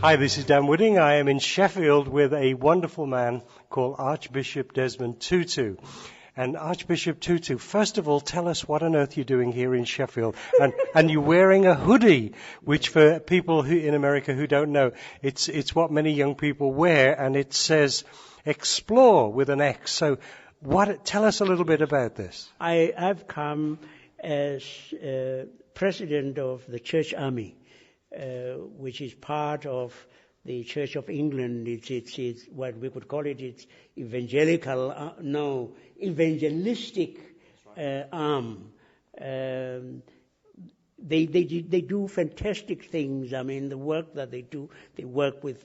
Hi, this is Dan Wooding. I am in Sheffield with a wonderful man called Archbishop Desmond Tutu. And Archbishop Tutu, first of all, tell us what on earth you're doing here in Sheffield. And you're wearing a hoodie, which for people who in America who don't know, it's what many young people wear, and it says explore with an X. So tell us a little bit about this. I've come as president of the Church Army, which is part of the Church of England. It's what we could call it. It's evangelistic arm. They do fantastic things. I mean, the work that they do. They work with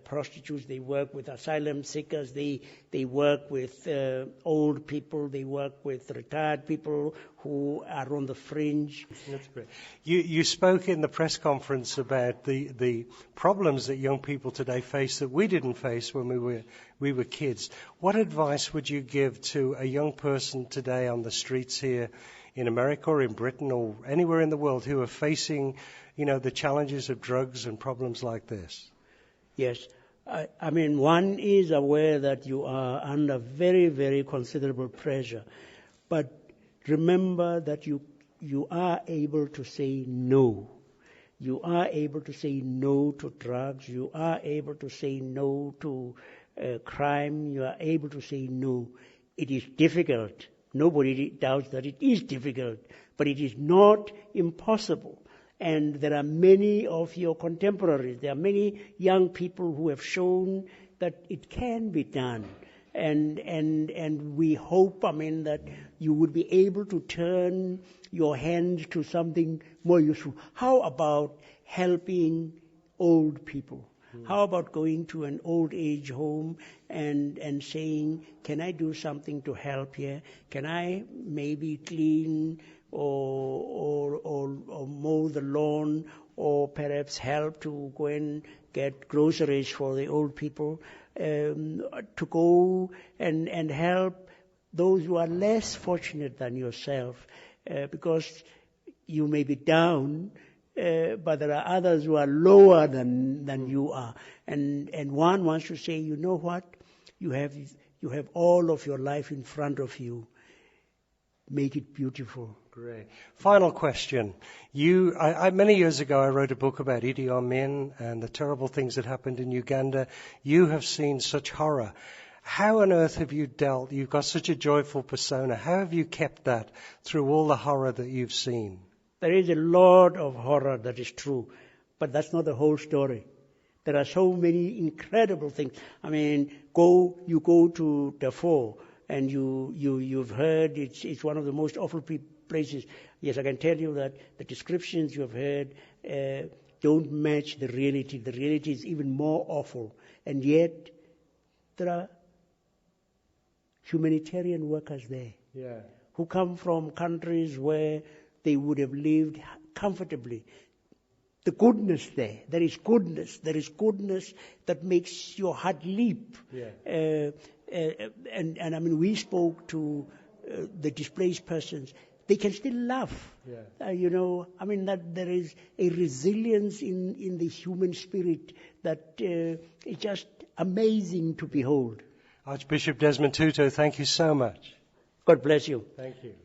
prostitutes. They work with asylum seekers. They work with old people. They work with retired people who are on the fringe. That's great. You spoke in the press conference about the problems that young people today face that we didn't face when we were kids. What advice would you give to a young person today on the streets here in America or in Britain or anywhere in the world who are facing, the challenges of drugs and problems like this? Yes. I mean, one is aware that you are under very, very considerable pressure. But remember that you are able to say no. You are able to say no to drugs. You are able to say no to crime. You are able to say no. It is difficult. Nobody doubts that it is difficult. But it is not impossible. And there are many of your contemporaries, there are many young people who have shown that it can be done. And we hope, that you would be able to turn your hand to something more useful. How about helping old people? How about going to an old age home and saying, can I do something to help here? Can I maybe clean or mow the lawn, or perhaps help to go and get groceries for the old people, to go and help those who are less fortunate than yourself, because you may be down, but there are others who are lower than you are. And one wants to say, you know what? You have all of your life in front of you. Make it beautiful. Great. Final question. Many years ago, I wrote a book about Idi Amin and the terrible things that happened in Uganda. You have seen such horror. How on earth have you dealt? You've got such a joyful persona. How have you kept that through all the horror that you've seen? There is a lot of horror, that is true, but that's not the whole story. There are so many incredible things. You go to Darfur, and you've heard it's one of the most awful places. Yes, I can tell you that the descriptions you have heard don't match the reality. The reality is even more awful. And yet, there are humanitarian workers there who come from countries where they would have lived comfortably. The goodness there is goodness that makes your heart leap. We spoke to the displaced persons. They can still laugh. That there is a resilience in the human spirit that is just amazing to behold. Archbishop Desmond Tutu, thank you so much. God bless you. Thank you.